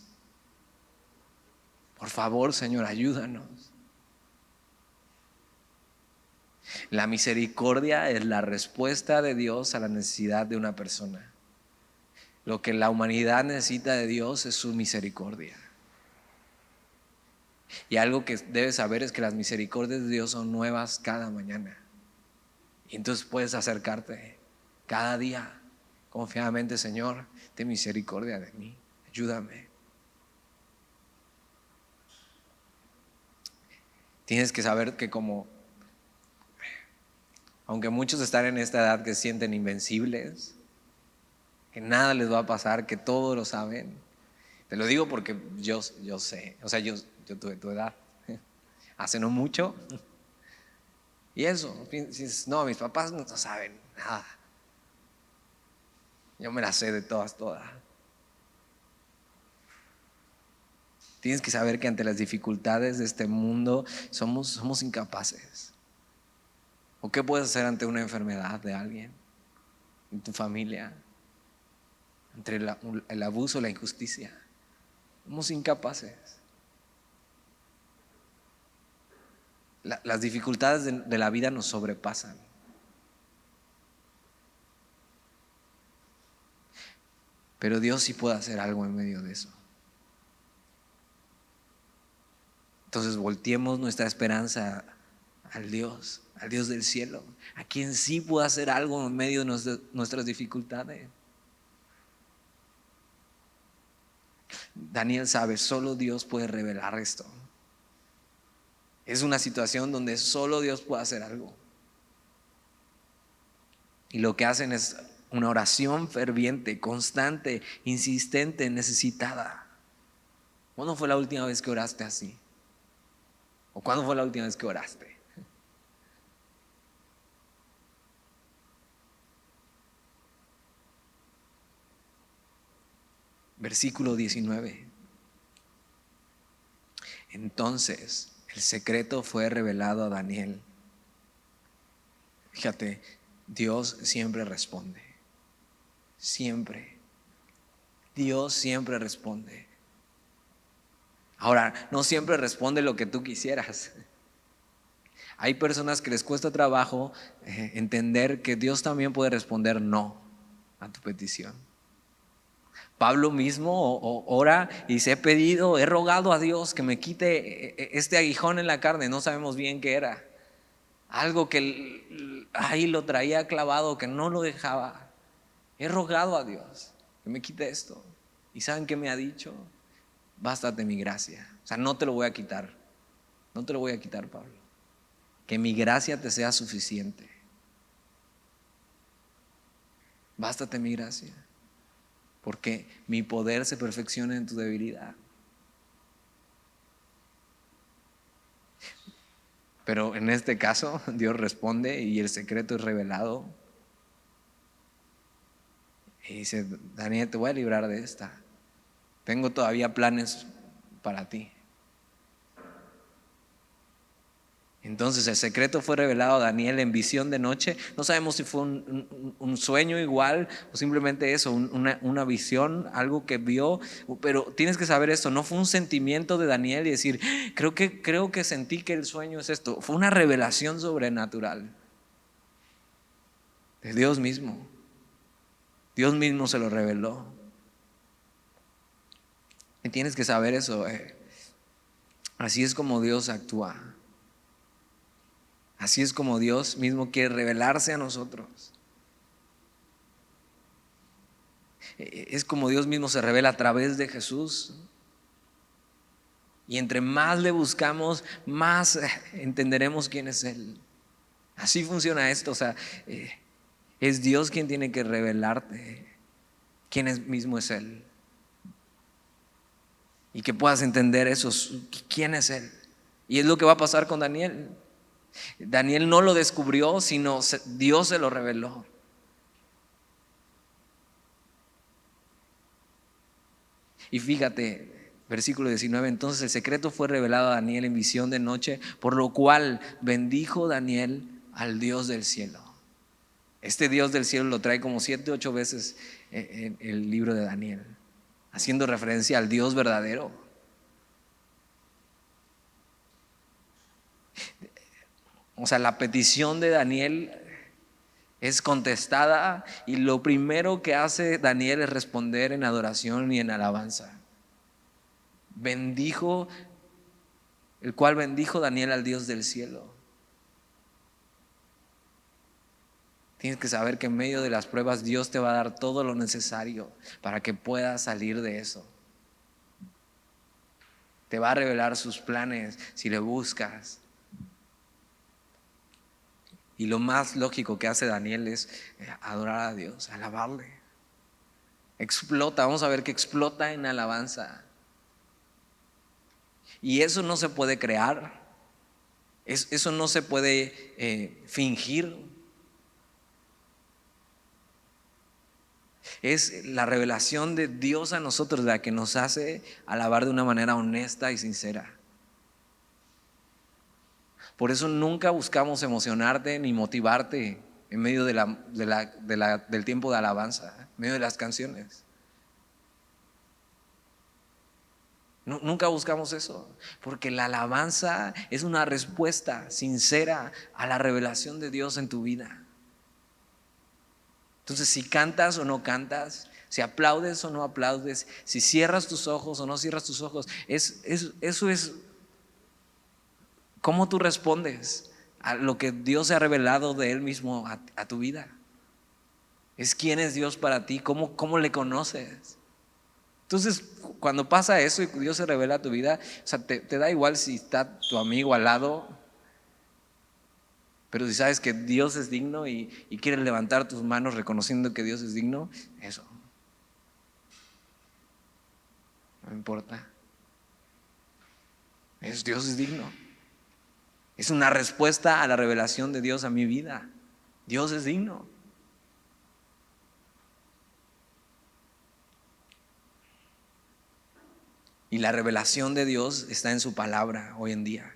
Por favor, Señor, ayúdanos. La misericordia es la respuesta de Dios a la necesidad de una persona. Lo que la humanidad necesita de Dios es su misericordia. Y algo que debes saber es que las misericordias de Dios son nuevas cada mañana. Y entonces puedes acercarte cada día confiadamente: Señor, ten misericordia de mí, ayúdame. Tienes que saber que aunque muchos están en esta edad que se sienten invencibles, que nada les va a pasar, que todo lo saben. Te lo digo porque yo sé, o sea, yo tuve tu edad hace no mucho. Y eso, dices, no, mis papás no saben nada. Yo me la sé de todas. Tienes que saber que ante las dificultades de este mundo somos incapaces. ¿O qué puedes hacer ante una enfermedad de alguien, en tu familia, entre el abuso, la injusticia? Somos incapaces. Las dificultades de la vida nos sobrepasan. Pero Dios sí puede hacer algo en medio de eso. Entonces volteemos nuestra esperanza al Dios del cielo, a quien sí puede hacer algo en medio de nuestras dificultades. Daniel sabe, solo Dios puede revelar esto. Es una situación donde solo Dios puede hacer algo. Y lo que hacen es una oración ferviente, constante, insistente, necesitada. ¿Cuándo fue la última vez que oraste así? ¿O cuándo fue la última vez que oraste? Versículo 19. Entonces el secreto fue revelado a Daniel. Fíjate, Dios siempre responde. Siempre. Dios siempre responde. Ahora, no siempre responde lo que tú quisieras. Hay personas que les cuesta trabajo entender que Dios también puede responder no a tu petición. Pablo mismo ora y dice: he pedido, he rogado a Dios que me quite este aguijón en la carne. No sabemos bien qué era. Algo que ahí lo traía clavado, que no lo dejaba. He rogado a Dios que me quite esto. ¿Y saben qué me ha dicho? Bástate mi gracia. O sea, no te lo voy a quitar. No te lo voy a quitar, Pablo. Que mi gracia te sea suficiente. Bástate mi gracia. Porque mi poder se perfecciona en tu debilidad. Pero en este caso, Dios responde y el secreto es revelado. Y dice: Daniel, te voy a librar de esta. Tengo todavía planes para ti. Entonces el secreto fue revelado a Daniel en visión de noche. No sabemos si fue un sueño igual o simplemente eso, una visión, algo que vio. Pero tienes que saber esto, no fue un sentimiento de Daniel y decir: creo que sentí que el sueño es esto. Fue una revelación sobrenatural de Dios mismo. Dios mismo se lo reveló. Y tienes que saber eso. Así es como Dios actúa. Así es como Dios mismo quiere revelarse a nosotros. Es como Dios mismo se revela a través de Jesús. Y entre más le buscamos, más entenderemos quién es Él. Así funciona esto. O sea, es Dios quien tiene que revelarte quién mismo es Él. Y que puedas entender eso, quién es Él. Y es lo que va a pasar con Daniel. Daniel no lo descubrió, sino Dios se lo reveló. Y fíjate, versículo 19: entonces el secreto fue revelado a Daniel en visión de noche, por lo cual bendijo Daniel al Dios del cielo. Este Dios del cielo lo trae como 7 u 8 veces en el libro de Daniel, haciendo referencia al Dios verdadero. O sea, la petición de Daniel es contestada y lo primero que hace Daniel es responder en adoración y en alabanza. Bendijo, el cual bendijo Daniel al Dios del cielo. Tienes que saber que en medio de las pruebas Dios te va a dar todo lo necesario para que puedas salir de eso. Te va a revelar sus planes si le buscas. Y lo más lógico que hace Daniel es adorar a Dios, alabarle. Explota, vamos a ver que explota en alabanza. Y eso no se puede crear, eso no se puede fingir. Es la revelación de Dios a nosotros la que nos hace alabar de una manera honesta y sincera. Por eso nunca buscamos emocionarte ni motivarte en medio del tiempo de alabanza, en medio de las canciones. Nunca buscamos eso, porque la alabanza es una respuesta sincera a la revelación de Dios en tu vida. Entonces, si cantas o no cantas, si aplaudes o no aplaudes, si cierras tus ojos o no cierras tus ojos, eso es cómo tú respondes a lo que Dios se ha revelado de Él mismo a tu vida. Es quién es Dios para ti, cómo le conoces. Entonces, cuando pasa eso y Dios se revela a tu vida, o sea, te da igual si está tu amigo al lado, pero si sabes que Dios es digno y quieres levantar tus manos reconociendo que Dios es digno, eso no importa. Dios es digno. Es una respuesta a la revelación de Dios a mi vida. Dios es digno. Y la revelación de Dios está en su palabra hoy en día.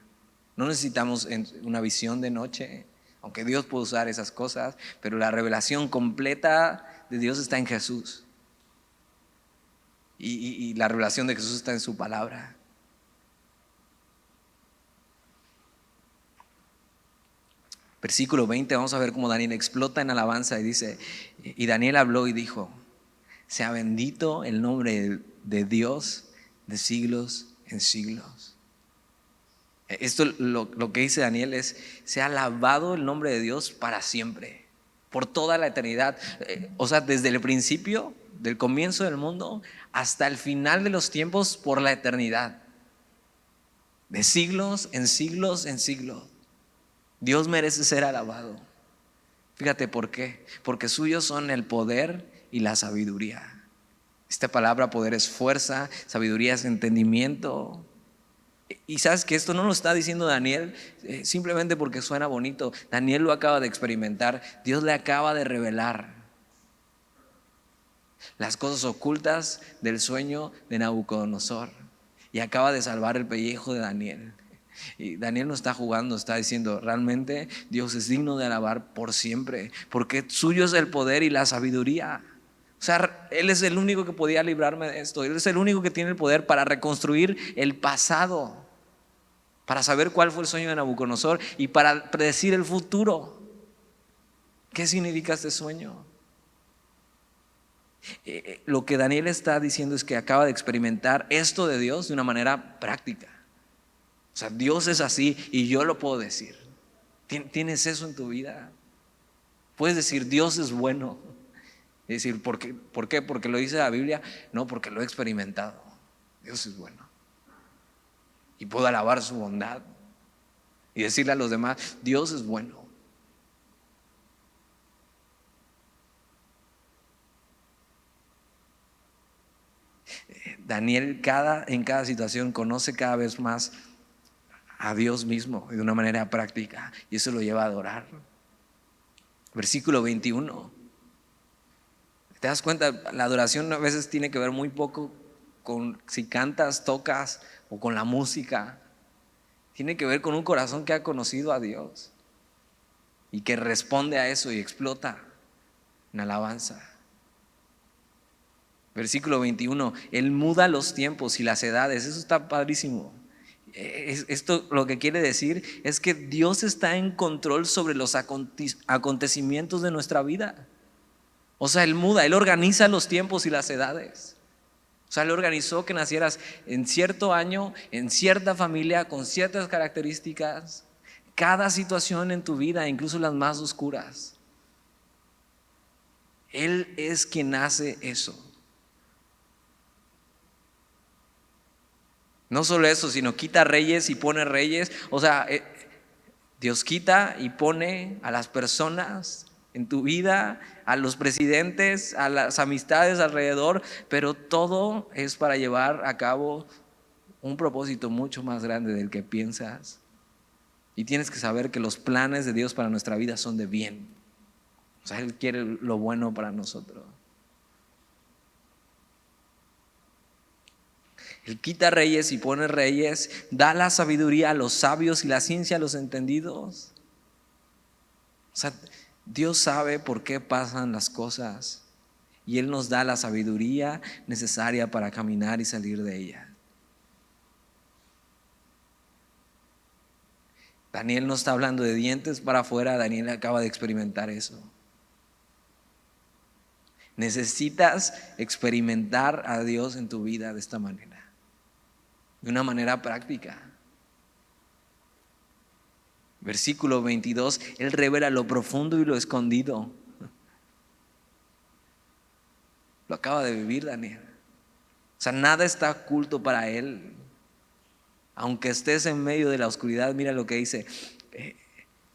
No necesitamos una visión de noche, aunque Dios puede usar esas cosas, pero la revelación completa de Dios está en Jesús. Y la revelación de Jesús está en su palabra. Versículo 20, vamos a ver cómo Daniel explota en alabanza y dice, y Daniel habló y dijo, sea bendito el nombre de Dios de siglos en siglos. Esto lo que dice Daniel es, sea alabado el nombre de Dios para siempre, por toda la eternidad. O sea, desde el principio, del comienzo del mundo, hasta el final de los tiempos, por la eternidad. De siglos en siglos en siglos. Dios merece ser alabado. Fíjate por qué. Porque suyos son el poder y la sabiduría. Esta palabra poder es fuerza, sabiduría es entendimiento. Y sabes que esto no lo está diciendo Daniel simplemente porque suena bonito. Daniel lo acaba de experimentar. Dios le acaba de revelar las cosas ocultas del sueño de Nabucodonosor. Y acaba de salvar el pellejo de Daniel. Y Daniel no está jugando, está diciendo, realmente Dios es digno de alabar por siempre, porque suyo es el poder y la sabiduría. O sea, Él es el único que podía librarme de esto. Él es el único que tiene el poder para reconstruir el pasado, para saber cuál fue el sueño de Nabucodonosor y para predecir el futuro. ¿Qué significa este sueño? Lo que Daniel está diciendo es que acaba de experimentar esto de Dios de una manera práctica. O sea, Dios es así y yo lo puedo decir. ¿Tienes eso en tu vida? Puedes decir, Dios es bueno. Y decir, ¿por qué? ¿Porque lo dice la Biblia? No, porque lo he experimentado. Dios es bueno. Y puedo alabar su bondad y decirle a los demás, Dios es bueno. Daniel en cada situación conoce cada vez más a Dios mismo de una manera práctica y eso lo lleva a adorar. Versículo 21. ¿Te das cuenta? La adoración a veces tiene que ver muy poco con si cantas, tocas o con la música. Tiene que ver con un corazón que ha conocido a Dios y que responde a eso y explota en alabanza. Versículo 21, Él muda los tiempos y las edades. Eso está padrísimo. Esto lo que quiere decir es que Dios está en control sobre los acontecimientos de nuestra vida. O sea, Él organiza los tiempos y las edades. O sea, Él organizó que nacieras en cierto año, en cierta familia, con ciertas características. Cada situación en tu vida, incluso las más oscuras, Él es quien hace eso. No solo eso, sino quita reyes y pone reyes. O sea, Dios quita y pone a las personas en tu vida, a los presidentes, a las amistades alrededor, pero todo es para llevar a cabo un propósito mucho más grande del que piensas. Y tienes que saber que los planes de Dios para nuestra vida son de bien. O sea, Él quiere lo bueno para nosotros. Él quita reyes y pone reyes, da la sabiduría a los sabios y la ciencia a los entendidos. O sea, Dios sabe por qué pasan las cosas y Él nos da la sabiduría necesaria para caminar y salir de ellas. Daniel no está hablando de dientes para afuera, Daniel acaba de experimentar eso. Necesitas experimentar a Dios en tu vida de esta manera, de una manera práctica. Versículo 22, Él revela lo profundo y lo escondido. Lo acaba de vivir Daniel. O sea, nada está oculto para Él. Aunque estés en medio de la oscuridad, mira lo que dice.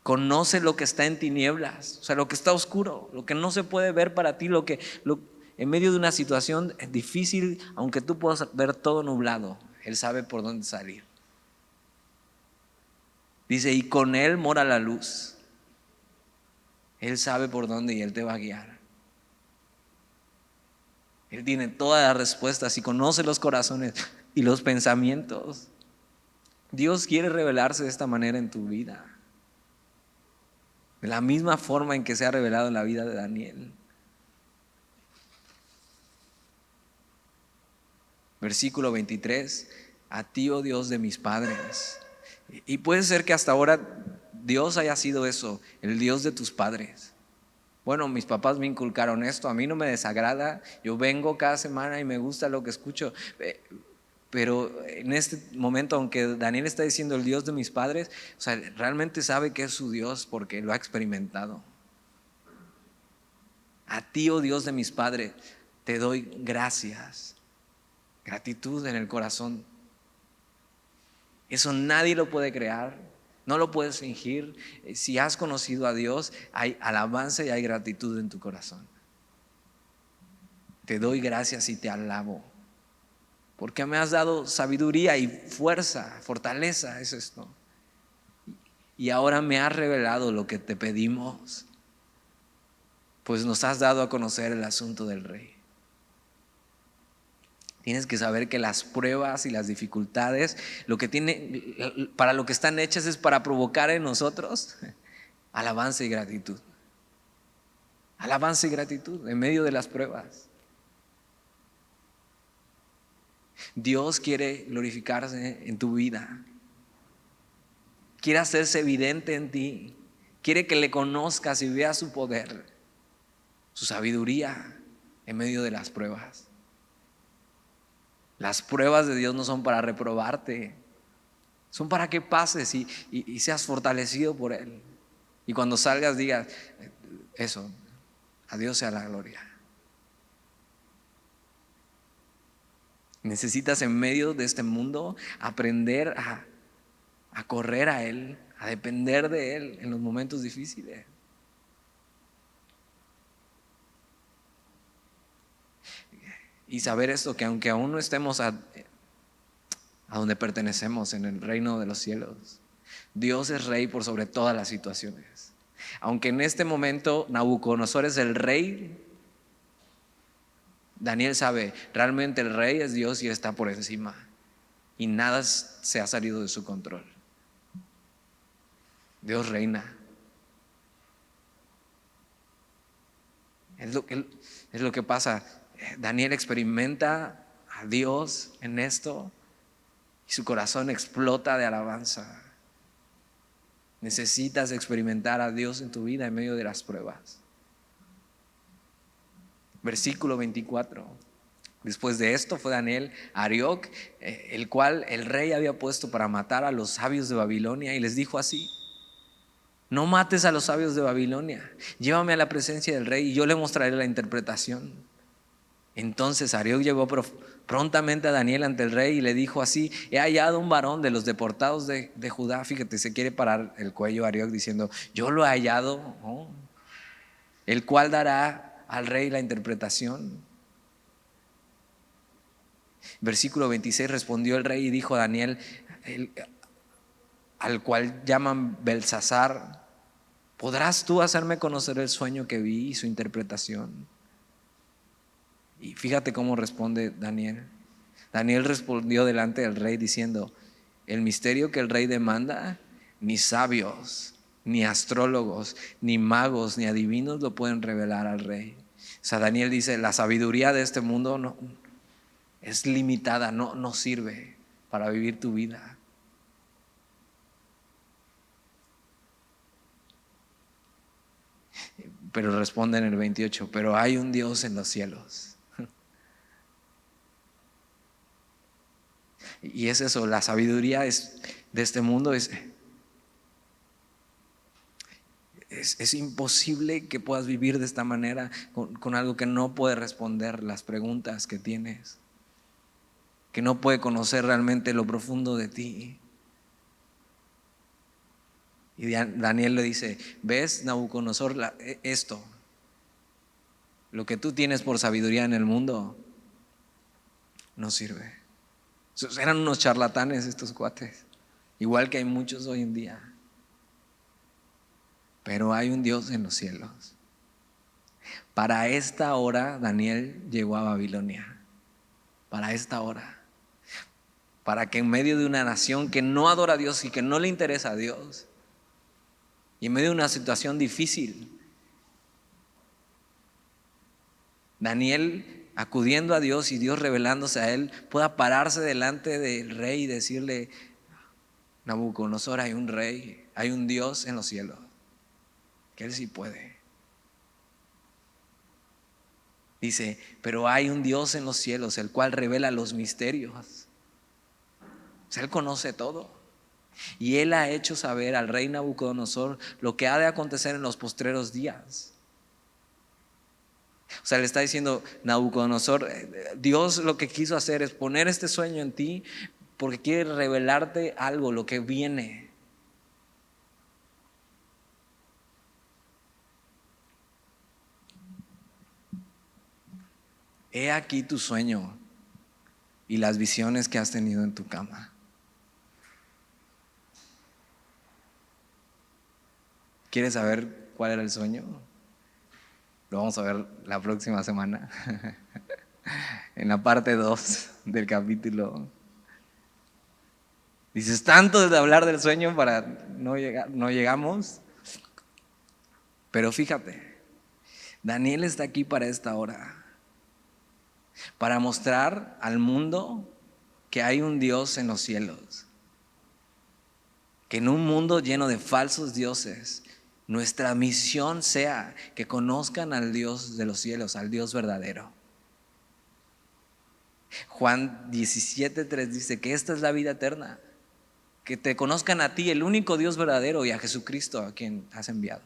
Conoce lo que está en tinieblas, o sea, lo que está oscuro, lo que no se puede ver para ti, en medio de una situación difícil, aunque tú puedas ver todo nublado, Él sabe por dónde salir. Dice, y con Él mora la luz. Él sabe por dónde y Él te va a guiar. Él tiene todas las respuestas y conoce los corazones y los pensamientos. Dios quiere revelarse de esta manera en tu vida, de la misma forma en que se ha revelado en la vida de Daniel. Versículo 23, a ti, oh Dios de mis padres. Y puede ser que hasta ahora Dios haya sido eso, el Dios de tus padres. Bueno, mis papás me inculcaron esto, a mí no me desagrada, yo vengo cada semana y me gusta lo que escucho. Pero en este momento, aunque Daniel está diciendo el Dios de mis padres, o sea, realmente sabe que es su Dios porque lo ha experimentado. A ti, oh Dios de mis padres, te doy gracias. Gratitud en el corazón. Eso nadie lo puede crear, no lo puedes fingir. Si has conocido a Dios, hay alabanza y hay gratitud en tu corazón. Te doy gracias y te alabo, porque me has dado sabiduría y fuerza, fortaleza, es esto. Y ahora me has revelado lo que te pedimos, pues nos has dado a conocer el asunto del rey. Tienes que saber que las pruebas y las dificultades, para lo que están hechas es para provocar en nosotros alabanza y gratitud. Alabanza y gratitud en medio de las pruebas. Dios quiere glorificarse en tu vida. Quiere hacerse evidente en ti. Quiere que le conozcas y veas su poder, su sabiduría en medio de las pruebas. Las pruebas de Dios no son para reprobarte, son para que pases y seas fortalecido por Él. Y cuando salgas digas, eso, a Dios sea la gloria. Necesitas en medio de este mundo aprender a correr a Él, a depender de Él en los momentos difíciles. Y saber esto, que aunque aún no estemos a donde pertenecemos en el reino de los cielos, Dios es rey por sobre todas las situaciones. Aunque en este momento Nabucodonosor es el rey, Daniel sabe, realmente el rey es Dios y está por encima. Y nada se ha salido de su control. Dios reina. Es lo que pasa. Daniel experimenta a Dios en esto. y su corazón explota de alabanza. Necesitas experimentar a Dios en tu vida en medio de las pruebas. Versículo 24. Después de esto fue Daniel a Arioc, el cual el rey había puesto para matar a los sabios de Babilonia, y les dijo así: no mates a los sabios de Babilonia, llévame a la presencia del rey y yo le mostraré la interpretación. Entonces Arioc llevó prontamente a Daniel ante el rey y le dijo así: he hallado un varón de los deportados de Judá. Fíjate, se quiere parar el cuello a Arioc diciendo: yo lo he hallado, ¿no? El cual dará al rey la interpretación. Versículo 26, respondió el rey y dijo a Daniel, al cual llaman Belsasar: ¿podrás tú hacerme conocer el sueño que vi y su interpretación? Y fíjate cómo responde Daniel. Daniel respondió delante del rey diciendo: el misterio que el rey demanda, ni sabios, ni astrólogos, ni magos, ni adivinos lo pueden revelar al rey. O sea, Daniel dice: la sabiduría de este mundo no, es limitada, no sirve para vivir tu vida. Pero responde en el 28: pero hay un Dios en los cielos. Y es eso, la sabiduría de este mundo es imposible que puedas vivir de esta manera con algo que no puede responder las preguntas que tienes, que no puede conocer realmente lo profundo de ti. Y Daniel le dice: ¿ves, Nabucodonosor, esto? Lo que tú tienes por sabiduría en el mundo no sirve. Eran unos charlatanes estos cuates, igual que hay muchos hoy en día. Pero hay un Dios en los cielos. Para esta hora Daniel llegó a Babilonia. Para esta hora. Para que en medio de una nación que no adora a Dios y que no le interesa a Dios, y en medio de una situación difícil, Daniel, acudiendo a Dios y Dios revelándose a él, pueda pararse delante del rey y decirle: Nabucodonosor, hay un rey, hay un Dios en los cielos, que él sí puede. Dice: pero hay un Dios en los cielos, el cual revela los misterios. O sea, él conoce todo. Y él ha hecho saber al rey Nabucodonosor lo que ha de acontecer en los postreros días. O sea, le está diciendo: Nabucodonosor, Dios lo que quiso hacer es poner este sueño en ti porque quiere revelarte algo, lo que viene. He aquí tu sueño y las visiones que has tenido en tu cama. ¿Quieres saber cuál era el sueño? Lo vamos a ver la próxima semana, en la parte 2 del capítulo. Dices: tanto de hablar del sueño para no llegamos. Pero fíjate, Daniel está aquí para esta hora, para mostrar al mundo que hay un Dios en los cielos, que en un mundo lleno de falsos dioses, nuestra misión sea que conozcan al Dios de los cielos, al Dios verdadero. Juan 17:3 dice que esta es la vida eterna, que te conozcan a ti, el único Dios verdadero, y a Jesucristo, a quien has enviado.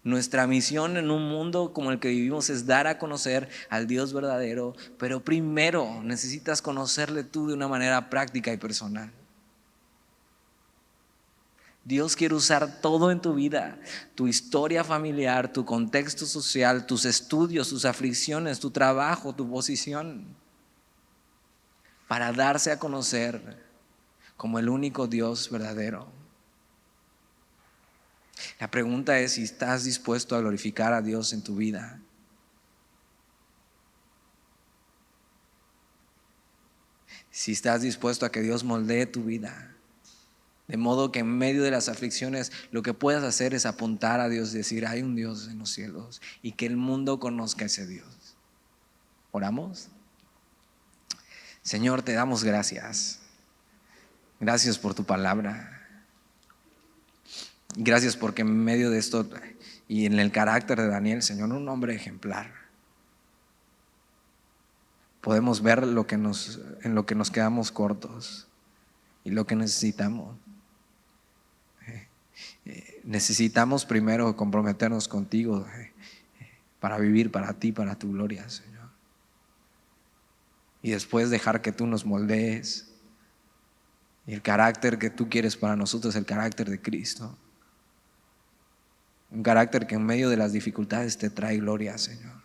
Nuestra misión en un mundo como el que vivimos es dar a conocer al Dios verdadero, pero primero necesitas conocerle tú de una manera práctica y personal. Dios quiere usar todo en tu vida: tu historia familiar, tu contexto social, tus estudios, tus aflicciones, tu trabajo, tu posición, para darse a conocer como el único Dios verdadero. La pregunta es si estás dispuesto a glorificar a Dios en tu vida. Si estás dispuesto a que Dios moldee tu vida, de modo que en medio de las aflicciones lo que puedas hacer es apuntar a Dios y decir: hay un Dios en los cielos, y que el mundo conozca a ese Dios. ¿Oramos? Señor, te damos gracias. Gracias por tu palabra. Gracias porque en medio de esto y en el carácter de Daniel, Señor, un hombre ejemplar, podemos ver en lo que nos quedamos cortos y lo que necesitamos. Necesitamos primero comprometernos contigo para vivir para ti, para tu gloria, Señor. Y después dejar que tú nos moldees. Y el carácter que tú quieres para nosotros es el carácter de Cristo. Un carácter que en medio de las dificultades te trae gloria, Señor.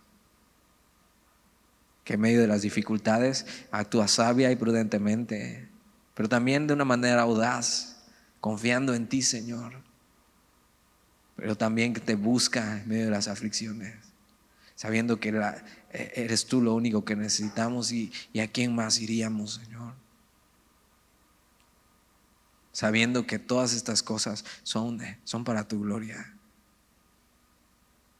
Que en medio de las dificultades actúa sabia y prudentemente, pero también de una manera audaz, confiando en ti, Señor. Pero también que te busca en medio de las aflicciones, sabiendo que eres tú lo único que necesitamos y a quién más iríamos, Señor. Sabiendo que todas estas cosas son para tu gloria.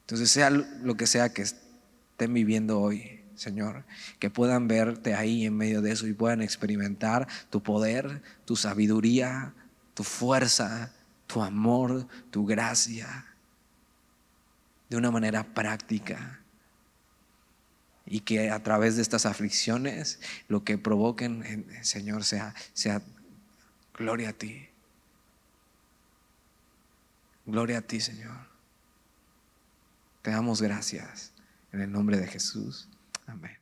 Entonces, sea lo que sea que estén viviendo hoy, Señor, que puedan verte ahí en medio de eso y puedan experimentar tu poder, tu sabiduría, tu fuerza, tu amor, tu gracia, de una manera práctica. Y que a través de estas aflicciones lo que provoquen, Señor, sea gloria a ti. Gloria a ti, Señor. Te damos gracias en el nombre de Jesús. Amén.